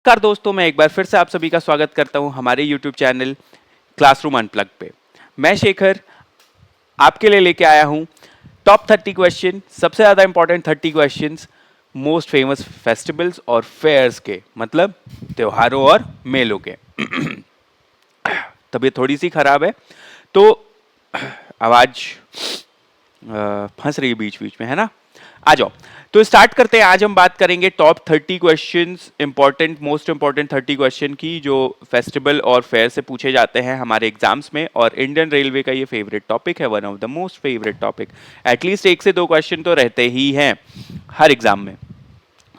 नमस्कार दोस्तों, मैं एक बार फिर से आप सभी का स्वागत करता हूं हमारे YouTube चैनल क्लासरूम अनप्लग पे। मैं शेखर आपके लिए लेके आया हूं टॉप 30 क्वेश्चन, सबसे ज़्यादा important 30 questions most famous festivals और फेयर्स के, मतलब त्योहारों और मेलों के। तबीयत थोड़ी सी खराब है तो आवाज फंस रही है बीच बीच में, है ना। आ जाओ तो स्टार्ट करते हैं। आज हम बात करेंगे top 30 questions, important most important 30 question की, जो फेस्टिवल और फेयर से पूछे जाते हैं हमारे एग्जाम्स में। और इंडियन रेलवे का ये फेवरेट टॉपिक है, one of the most favourite topic. At least 1 से 2 क्वेश्चन तो रहते ही हैं हर एग्जाम में।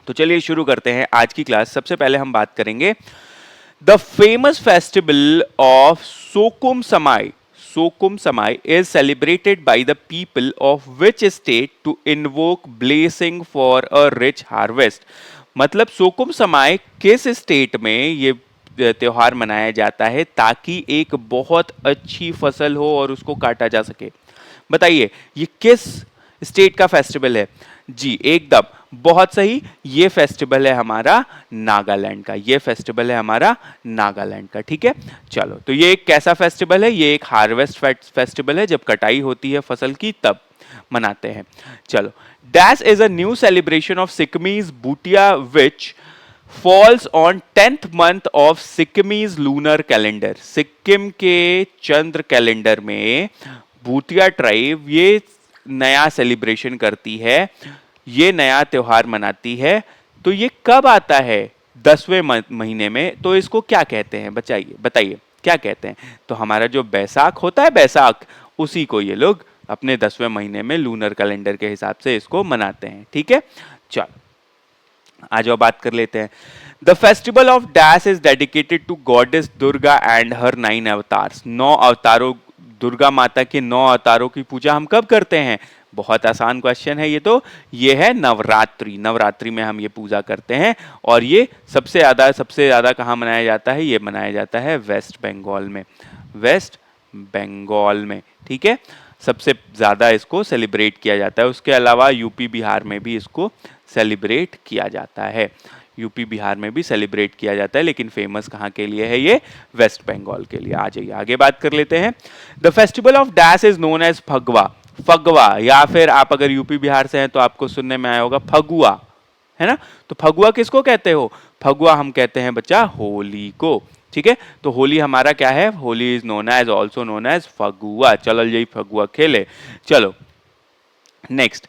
तो चलिए शुरू करते हैं आज की क्लास। सबसे पहले हम बात करेंगे द फेमस फेस्टिवल ऑफ सोकुम समाई। Sokum Samai is celebrated by the people of which state to invoke blessing for a rich harvest। मतलब सोकुम समाई किस स्टेट में ये त्योहार मनाया जाता है ताकि एक बहुत अच्छी फसल हो और उसको काटा जा सके। बताइए ये किस स्टेट का फेस्टिवल है? जी एकदम बहुत सही, ये फेस्टिवल है हमारा नागालैंड का। ये फेस्टिवल है हमारा नागालैंड का, ठीक है। चलो तो ये एक कैसा फेस्टिवल है? ये एक हार्वेस्ट फेस्टिवल है, जब कटाई होती है फसल की तब मनाते हैं। चलो, dash is a new celebration of Sikkimese Bhutia which falls on 10th month of Sikkimese lunar calendar. Sikkim के चंद्र कैलेंडर में भूटिया ट्राइब ये नया सेलिब्रेशन करती है, ये नया त्योहार मनाती है। तो ये कब आता है? 10वें महीने में। तो इसको क्या कहते हैं? बताइए क्या कहते हैं? तो हमारा जो बैसाख होता है, बैसाख, उसी को ये लोग अपने 10वें महीने में लूनर कैलेंडर के हिसाब से इसको मनाते हैं, ठीक है। चलो आज और बात कर लेते हैं। The festival of dash is dedicated to goddess Durga and her 9 avatars. 9 अवतारों, दुर्गा माता के 9 अवतारों की पूजा हम कब करते हैं? बहुत आसान क्वेश्चन है ये तो। ये है नवरात्रि। नवरात्रि में हम ये पूजा करते हैं। और ये सबसे ज्यादा कहाँ मनाया जाता है? ये मनाया जाता है वेस्ट बंगाल में। वेस्ट बंगाल में, ठीक है, सबसे ज्यादा इसको सेलिब्रेट किया जाता है। उसके अलावा यूपी बिहार में भी इसको सेलिब्रेट किया जाता है। यूपी बिहार में भी सेलिब्रेट किया जाता है, लेकिन फेमस कहाँ के लिए है? ये वेस्ट बंगाल के लिए। आ जाइए आगे बात कर लेते हैं। The festival of dash is known as Phagwa. Phagwa, या फिर आप अगर यूपी बिहार से हैं तो आपको सुनने में आया होगा फगुआ, है ना। तो फगुआ किसको कहते हो? फगुआ हम कहते हैं बच्चा होली को, ठीक है। तो होली हमारा क्या है? Holi is known as, also known as Phagua. चलो यही फगुआ खेले। चलो next,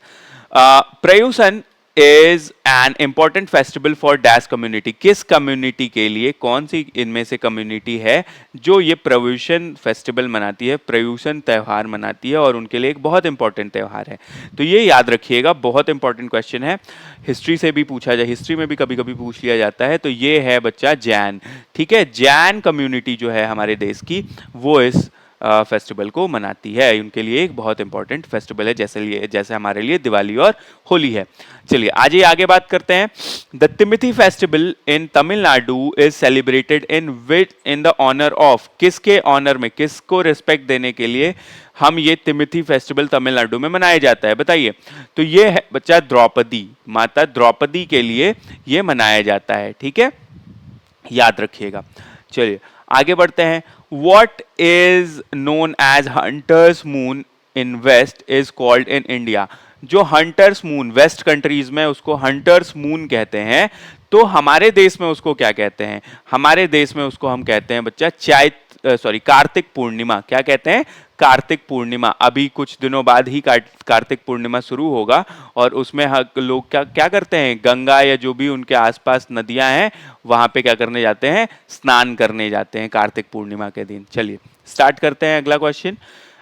Paryushan is an important festival for dash community. किस कम्युनिटी के लिए? कौन सी इनमें से कम्युनिटी है जो ये प्रयूषण फेस्टिवल मनाती है, प्रयूषण त्योहार मनाती है, और उनके लिए एक बहुत इंपॉर्टेंट त्योहार है? तो ये याद रखिएगा, बहुत इंपॉर्टेंट क्वेश्चन है। हिस्ट्री से भी पूछा जाए, हिस्ट्री में भी कभी कभी पूछ लिया जाता है। तो ये है बच्चा जैन, ठीक है। जैन कम्युनिटी जो है हमारे देश की, वो इस फेस्टिवल को मनाती है। उनके लिए एक बहुत इंपॉर्टेंट फेस्टिवल है, जैसे हमारे लिए दिवाली और होली है। चलिए आज आगे बात करते हैं। The Thimithi festival in Tamil Nadu is celebrated in the honour of. किसके ऑनर में, किसको रिस्पेक्ट देने के लिए हम ये तिमिथी फेस्टिवल तमिलनाडु में मनाया जाता है? बताइए। तो ये है बच्चा द्रौपदी, माता द्रौपदी के लिए ये मनाया जाता है, ठीक है, याद रखिएगा। चलिए आगे बढ़ते हैं। What is known as Hunter's Moon in West is called in India। जो हंटर्स मून वेस्ट कंट्रीज में उसको हंटर्स मून कहते हैं, तो हमारे देश में उसको क्या कहते हैं? हमारे देश में उसको हम कहते हैं बच्चा कार्तिक पूर्णिमा। क्या कहते हैं? कार्तिक पूर्णिमा। अभी कुछ दिनों बाद ही कार्तिक पूर्णिमा शुरू होगा, और उसमें लोग क्या करते हैं? गंगा या जो भी उनके आसपास नदियां हैं वहां पे क्या करने जाते हैं? स्नान करने जाते हैं कार्तिक पूर्णिमा के दिन। चलिए स्टार्ट करते हैं अगला क्वेश्चन।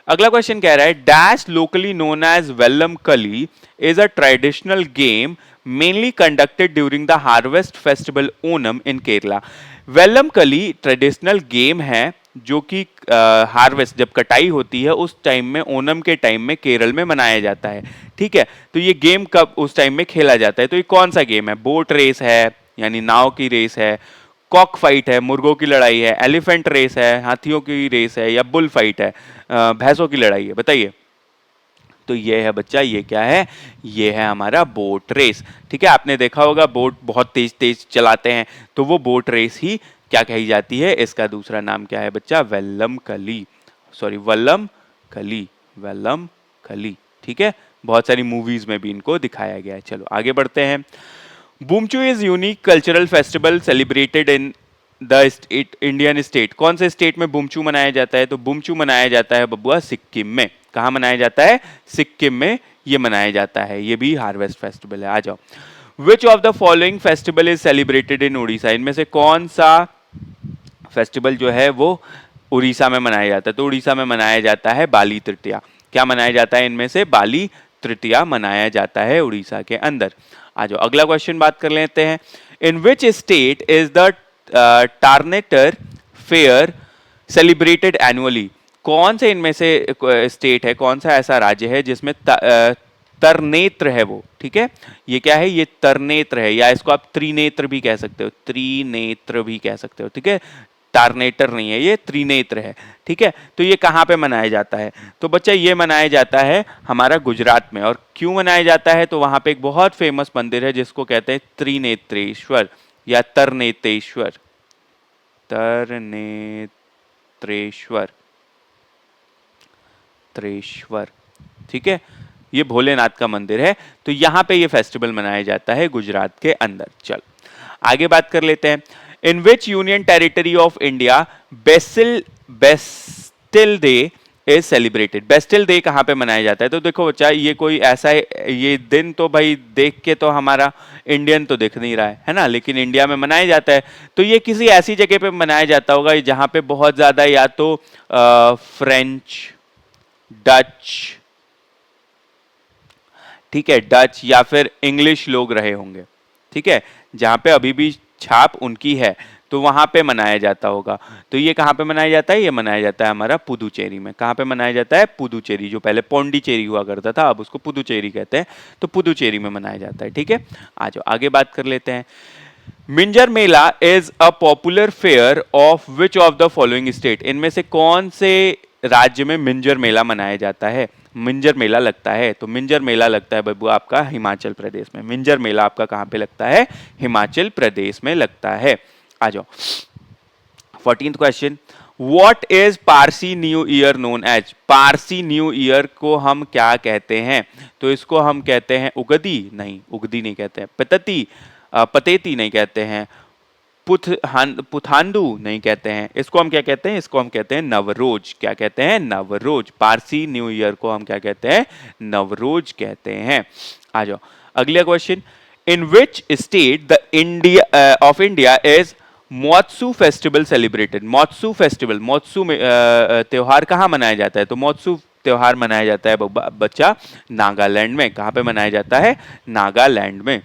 अगला क्वेश्चन कह रहा है dash locally known as Vallam Kali is a traditional game mainly conducted during the harvest festival Onam in Kerala. Vallam Kali traditional game है जो कि हार्वेस्ट, जब कटाई होती है उस टाइम में, ओनम के टाइम में केरल में मनाया जाता है, ठीक है। तो ये गेम कब उस टाइम में खेला जाता है? तो ये कौन सा गेम है? बोट रेस है, यानी नाव की रेस है, कॉक फाइट है, मुर्गों की लड़ाई है, एलिफेंट रेस है, हाथियों की रेस है, या बुल फाइट है, भैंसों की लड़ाई है? बताइए। तो ये है बच्चा, ये क्या है, ये है हमारा बोट रेस। ठीक है, आपने देखा होगा बोट बहुत तेज तेज चलाते हैं, तो वो बोट रेस ही क्या कही जाती है, इसका दूसरा नाम क्या है बच्चा, वेल्लम कली, सॉरी वल्लम कली, वेल्लम कली। ठीक है, बहुत सारी मूवीज में भी इनको दिखाया गया है। चलो आगे बढ़ते हैं। Bumchu is unique cultural festival celebrated in the state, Indian state. कौन से स्टेट में बुमचू मनाया जाता है, तो बुमचू मनाया जाता है बबुआ सिक्किम में। कहाँ मनाया जाता है, सिक्किम में ये मनाया जाता है, ये भी हार्वेस्ट फेस्टिवल है। आ जाओ, विच of the following festival is celebrated इन उड़ीसा, इनमें से कौन सा फेस्टिवल जो है वो उड़ीसा में मनाया जाता है, तो उड़ीसा में मनाया जाता है बाली तृतीया। क्या मनाया जाता है इनमें से, बाली तृतीया मनाया जाता है उड़ीसा के अंदर। आ जाओ अगला क्वेश्चन बात कर लेते हैं। In which state is the Tarnetar fair celebrated annually, कौन से इनमें से स्टेट है, कौन सा ऐसा राज्य है जिसमें तरनेत्र है वो। ठीक है, ये क्या है, ये तरनेत्र है, या इसको आप त्रिनेत्र भी कह सकते हो, त्रिनेत्र भी कह सकते हो। ठीक है, टार्नेटर नहीं है, ये त्रिनेत्र है। ठीक है, तो ये कहाँ पे मनाया जाता है, तो बच्चा ये मनाया जाता है हमारा गुजरात में। और क्यों मनाया जाता है, तो वहां पे एक बहुत फेमस मंदिर है जिसको कहते हैं त्रिनेत्रेश्वर या तरनेतेश्वर, तरनेत्रेश्वर, त्रेश्वर। ठीक है, ये भोलेनाथ का मंदिर है, तो यहां पे ये फेस्टिवल मनाया जाता है गुजरात के अंदर। चल आगे बात कर लेते हैं। In which union territory of India Bastille day is celebrated, Bastille day कहां पे मनाया जाता है, तो देखो बच्चा ये कोई ऐसा ये दिन तो भाई देख के तो हमारा इंडियन तो दिख नहीं रहा है ना, लेकिन इंडिया में मनाया जाता है, तो ये किसी ऐसी जगह पे मनाया जाता होगा जहां पे बहुत ज्यादा या तो फ्रेंच, डच, ठीक है, डच या फिर इंग्लिश लोग रहे होंगे। ठीक है, जहां पे अभी भी छाप उनकी है, तो वहां पे मनाया जाता होगा। तो ये कहां पे मनाया जाता है, ये मनाया जाता है हमारा पुदुचेरी में। कहां पे मनाया जाता है, पुदुचेरी, जो पहले पौंडीचेरी हुआ करता था, अब उसको पुदुचेरी कहते हैं, तो पुदुचेरी में मनाया जाता है। ठीक है, आ जाओ आगे बात कर लेते हैं। Minjar Mela is a popular fair of which of the following state, इनमें से कौन से राज्य में मिंजर मेला मनाया जाता है, मिंजर मेला लगता है, तो मिंजर मेला लगता है बाबू आपका हिमाचल प्रदेश में। मिंजर मेला आपका कहां पे लगता है, हिमाचल प्रदेश में लगता है। आ जाओ 14th question, what is Parsi new year known as, Parsi new year को हम क्या कहते हैं, तो इसको हम कहते हैं उगदी, नहीं उगदी नहीं कहते हैं, पतती, पतेती नहीं कहते हैं, पुथांडू नहीं कहते हैं, इसको हम क्या कहते हैं, इसको हम कहते हैं नवरोज। क्या कहते हैं, नवरोज। पारसी न्यू ईयर को हम क्या कहते हैं, नवरोज कहते हैं। आ जाओ अगला question, in which state the India of India is महोत्सव फेस्टिवल सेलिब्रेटेड, महोत्सव फेस्टिवल, महोत्सव त्योहार कहाँ मनाया जाता है, तो महोत्सव त्योहार मनाया जाता है बच्चा नागालैंड में। कहां पे मनाया जाता है, नागालैंड में।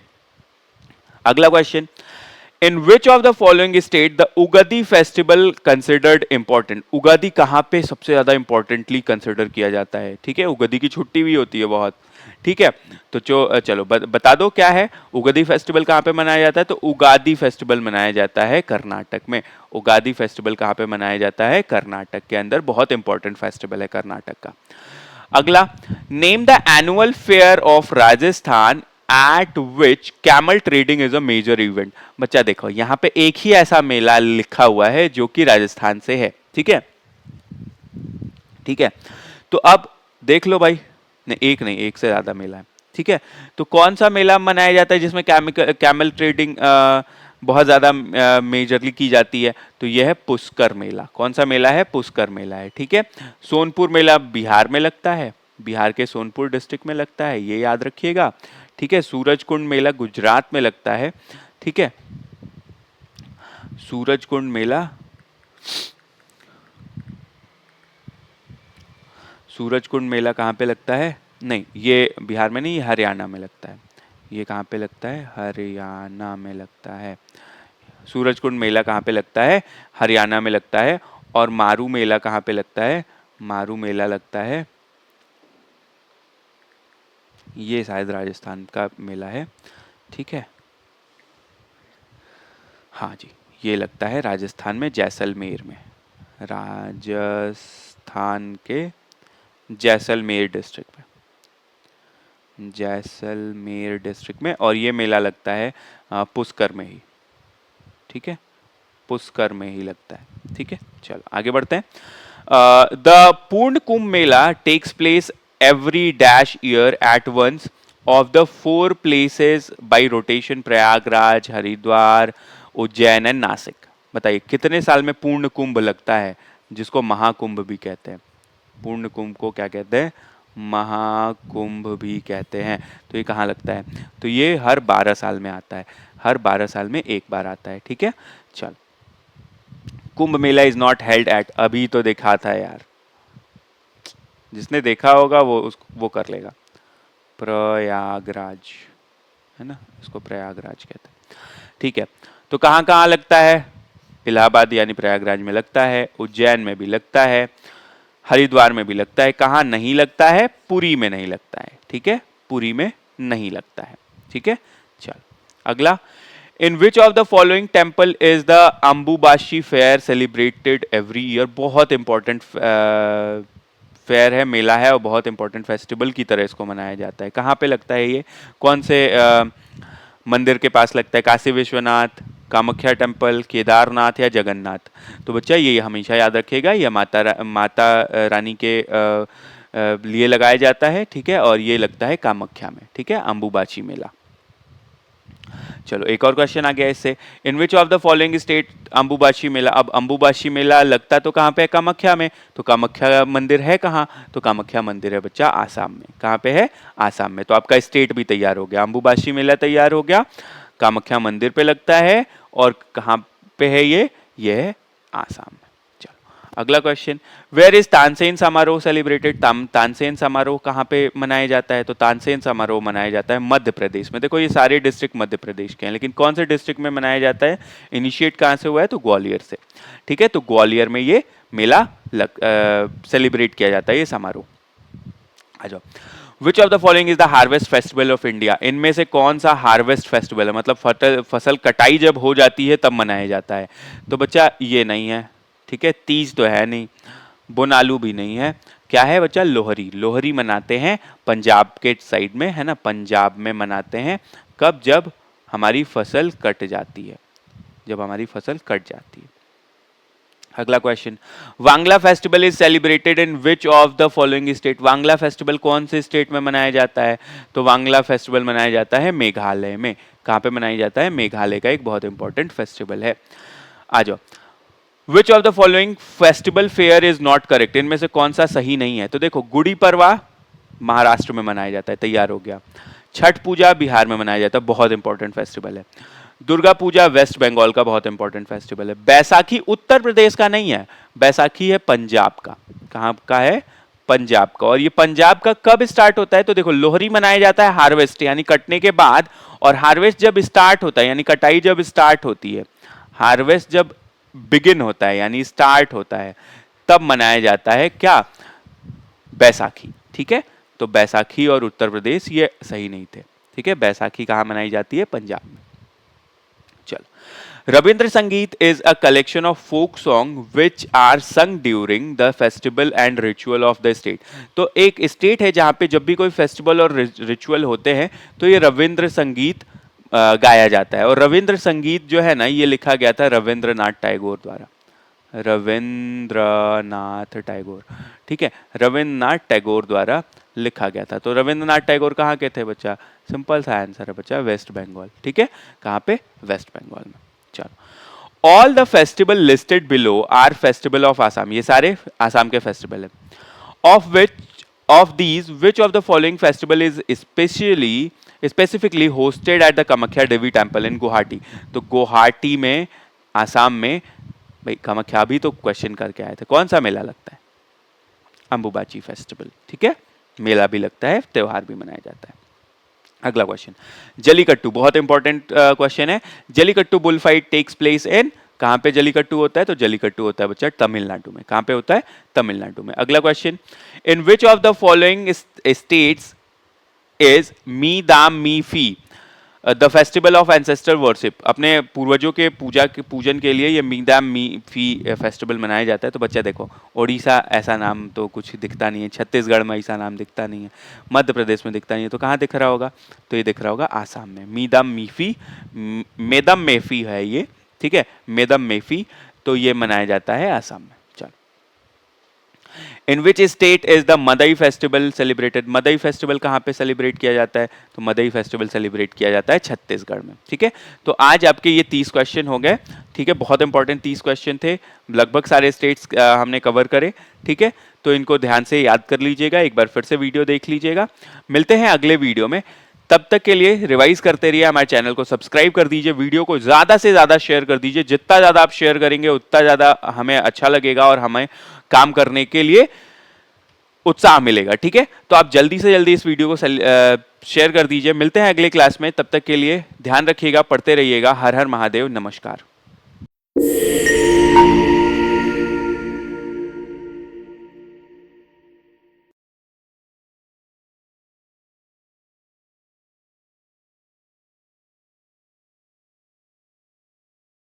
अगला question, in which of the following state the Ugadi festival considered important, Ugadi कहां पे सबसे ज्यादा इंपॉर्टेंटली कंसिडर किया जाता है। ठीक है, उगादी की छुट्टी भी होती है बहुत। ठीक है, तो चलो बता दो क्या है, उगादी फेस्टिवल कहां पे मनाया जाता है, तो उगादी फेस्टिवल मनाया जाता है कर्नाटक में। उगादी फेस्टिवल कहां पे मनाया जाता है, कर्नाटक के अंदर, बहुत इंपॉर्टेंट फेस्टिवल है कर्नाटक का। अगला, name the annual fair of Rajasthan at which camel trading is a major event. बच्चा देखो यहां पे एक ही ऐसा मेला लिखा हुआ है जो कि राजस्थान से है। ठीक है, ठीक है, तो अब देख लो भाई, नहीं एक नहीं, एक से ज्यादा मेला है। ठीक है, तो कौन सा मेला मनाया जाता है जिसमें कैमल ट्रेडिंग बहुत ज्यादा मेजरली की जाती है, तो यह है पुष्कर मेला। कौन सा मेला है, पुष्कर मेला है। ठीक है, सोनपुर मेला बिहार में लगता है, बिहार के सोनपुर डिस्ट्रिक्ट में लगता है, ये याद रखिएगा। ठीक है, सूरजकुंड मेला गुजरात में लगता है। ठीक है, सूरजकुंड मेला, सूरजकुंड मेला कहाँ पे लगता है, नहीं ये बिहार में नहीं, ये हरियाणा में लगता है। ये कहाँ पे लगता है, हरियाणा में लगता है। सूरजकुंड मेला कहाँ पे लगता है, हरियाणा में लगता है। और मारू मेला कहाँ पे लगता है, मारू मेला लगता है, ये शायद राजस्थान का मेला है। ठीक है, हाँ जी, ये लगता है राजस्थान में, जैसलमेर में, राजस्थान के जैसलमेर डिस्ट्रिक्ट में। जैसलमेर डिस्ट्रिक्ट में, और ये मेला लगता है पुष्कर में ही, ठीक है, पुष्कर में ही लगता है, ठीक है। चलो आगे बढ़ते हैं। The Purna Kumbh Mela takes place every dash year at once of the 4 places by rotation, Prayagraj, Haridwar, Ujjain and Nashik. बताइए कितने साल में पूर्ण कुंभ लगता है, जिसको महाकुंभ भी कहते हैं। पूर्ण कुंभ को क्या कहते हैं, महाकुंभ भी कहते हैं। तो ये कहाँ लगता है, तो ये हर 12 साल में आता है, हर 12 साल में एक बार आता है, ठीक है। चल, Kumbh Mela is not held at, अभी तो देखा था यार, जिसने देखा होगा वो कर लेगा, प्रयागराज, है ना, इसको प्रयागराज कहते हैं, ठीक है। तो कहाँ कहाँ लगता है, इलाहाबाद यानी प्रयागराज में लगता है, उज्जैन में भी लगता है, हरिद्वार में भी लगता है। कहाँ नहीं लगता है, पुरी में नहीं लगता है, ठीक है, पुरी में नहीं लगता है, ठीक है। चल अगला, in which of the following temple is the Ambubachi fair celebrated every year. बहुत इंपॉर्टेंट फेयर है, मेला है, और बहुत इंपॉर्टेंट फेस्टिवल की तरह इसको मनाया जाता है। कहाँ पे लगता है ये, कौन से मंदिर के पास लगता है, काशी विश्वनाथ, कामाख्या टेम्पल, केदारनाथ या जगन्नाथ। तो बच्चा ये हमेशा याद रखिएगा, यह माता रानी के लिए लगाया जाता है, ठीक है, और ये लगता है कामाख्या में, ठीक है, अंबुबाची मेला। चलो एक और क्वेश्चन आ गया इससे, in which of the following state Ambubachi Mela. अब अंबुबाची मेला लगता तो कहाँ पे है, कामाख्या में, तो कामाख्या मंदिर है कहाँ, तो कामाख्या मंदिर है बच्चा आसाम में। कहाँ पे है, आसाम में। तो आपका स्टेट भी तैयार हो गया, अंबुबाची मेला तैयार हो गया, कामाख्या मंदिर पे लगता है, और कहाँ पे है ये है आसाम में। चलो अगला क्वेश्चन, वेयर इज तानसेन समारोह सेलिब्रेटेड। तानसेन समारोह कहाँ पे मनाया जाता है, तो तानसेन समारोह मनाया जाता है मध्य प्रदेश में। देखो ये सारे डिस्ट्रिक्ट मध्य प्रदेश के हैं, लेकिन कौन से डिस्ट्रिक्ट में मनाया जाता है, इनिशिएट कहाँ से हुआ है, तो ग्वालियर से, ठीक है। तो ग्वालियर में ये मेला सेलिब्रेट किया जाता है, ये समारोह। आ जाओ, विच of the following is the harvest festival of India. इनमें से कौन सा हार्वेस्ट फेस्टिवल है, मतलब फसल कटाई जब हो जाती है तब मनाया जाता है। तो बच्चा ये नहीं है, ठीक है, तीज तो है नहीं, बोनालू भी नहीं है, क्या है बच्चा, लोहरी। लोहरी मनाते हैं पंजाब के साइड में, है ना, पंजाब में मनाते हैं, कब, जब हमारी फसल कट जाती है, जब हमारी फसल कट जाती है। अगला question, Wangala festival is celebrated in which of the following state. Wangala festival कौन से स्टेट में मनाया जाता है, तो वांगला फेस्टिवल मनाया जाता है मेघालय में। कहाँ पे मनाया जाता है, मेघालय का एक बहुत इंपॉर्टेंट फेस्टिवल है। आ जाओ, विच of the following festival fair is not correct. इनमें से कौन सा सही नहीं है, तो देखो गुड़ी पड़वा महाराष्ट्र में मनाया जाता है, तैयार हो गया। छठ पूजा बिहार में मनाया जाता है, बहुत इंपॉर्टेंट फेस्टिवल है। दुर्गा पूजा वेस्ट बंगाल का बहुत इंपॉर्टेंट फेस्टिवल है। बैसाखी उत्तर प्रदेश का नहीं है, बैसाखी है पंजाब का। कहाँ का है, पंजाब का। और ये पंजाब का कब स्टार्ट होता है, तो देखो लोहरी मनाया जाता है हार्वेस्ट यानी कटने के बाद, और हार्वेस्ट जब स्टार्ट होता है यानी कटाई जब स्टार्ट होती है, हार्वेस्ट जब बिगिन होता है यानी स्टार्ट होता है, तब मनाया जाता है क्या, बैसाखी, ठीक है। तो बैसाखी और उत्तर प्रदेश ये सही नहीं थे, ठीक है। बैसाखी कहाँ मनाई जाती है, पंजाब में। चलो, Rabindra Sangeet is a collection of folk song which are sung during the festival and ritual of the state. तो एक स्टेट है जहां पे जब भी कोई फेस्टिवल और रिचुअल होते हैं तो ये रविंद्र संगीत गाया जाता है। और रविंद्र संगीत जो है ना, ये लिखा गया था रविंद्रनाथ टैगोर द्वारा, रविंद्रनाथ टैगोर, ठीक है, रविंद्रनाथ टैगोर द्वारा लिखा गया था। तो रविंद्रनाथ टैगोर कहाँ के थे बच्चा, सिंपल सा आंसर है बच्चा, वेस्ट बंगाल, ठीक है। कहाँ पे, वेस्ट बंगाल में। चलो, all the festival listed below are festival of Assam. ये सारे आसाम के फेस्टिवल है। Of these which of the following festival is specifically hosted at the Kamakhya Devi temple in Guwahati. तो गुवाहाटी में, आसाम में, भाई कामाख्या भी तो क्वेश्चन करके आए थे, कौन सा मेला लगता है, अंबुबाची फेस्टिवल, ठीक है, मेला भी लगता है, त्योहार भी मनाया जाता है। अगला क्वेश्चन, जलीकट्टू, बहुत इंपॉर्टेंट क्वेश्चन है। Jallikattu bull fight takes place in, कहां पे जलीकट्टू होता है, तो जलीकट्टू होता है बच्चा तमिलनाडु में। कहां पे होता है, तमिलनाडु में। अगला question, in which of the following states is Me Dam Me Phi. The festival of ancestor worship, अपने पूर्वजों के पूजन के लिए ये मीदाम मी फी फेस्टिवल मनाया जाता है। तो बच्चा देखो, ओडिशा ऐसा नाम तो कुछ दिखता नहीं है, छत्तीसगढ़ में ऐसा नाम दिखता नहीं है, मध्य प्रदेश में दिखता नहीं है, तो कहाँ दिख रहा होगा? तो ये दिख रहा होगा आसाम में। मीदाम मीफी, मेदम मेफी है ये, ठीक है, मेदम मेफी, तो ये मनाया जाता है आसाम में। चलो, in which state is the Madai festival celebrated? Madai festival कहाँ पे सेलिब्रेट किया जाता है? तो मदई फेस्टिवल सेलिब्रेट किया जाता है छत्तीसगढ़ में, ठीक है। तो आज आपके ये 30 क्वेश्चन हो गए, ठीक है, बहुत इंपॉर्टेंट 30 क्वेश्चन थे, लगभग सारे स्टेट्स हमने कवर करे, ठीक है। तो इनको ध्यान से याद कर लीजिएगा, एक बार फिर से वीडियो देख लीजिएगा। मिलते हैं अगले वीडियो में, तब तक के लिए रिवाइज करते रहिए, हमारे चैनल को सब्सक्राइब कर दीजिए, वीडियो को ज़्यादा से ज़्यादा शेयर कर दीजिए, जितना ज़्यादा आप शेयर करेंगे उतना ज़्यादा हमें अच्छा लगेगा और हमें काम करने के लिए उत्साह मिलेगा, ठीक है। तो आप जल्दी से जल्दी इस वीडियो को शेयर कर दीजिए। मिलते हैं अगले क्लास में, तब तक के लिए ध्यान रखिएगा, पढ़ते रहिएगा। हर हर महादेव, नमस्कार।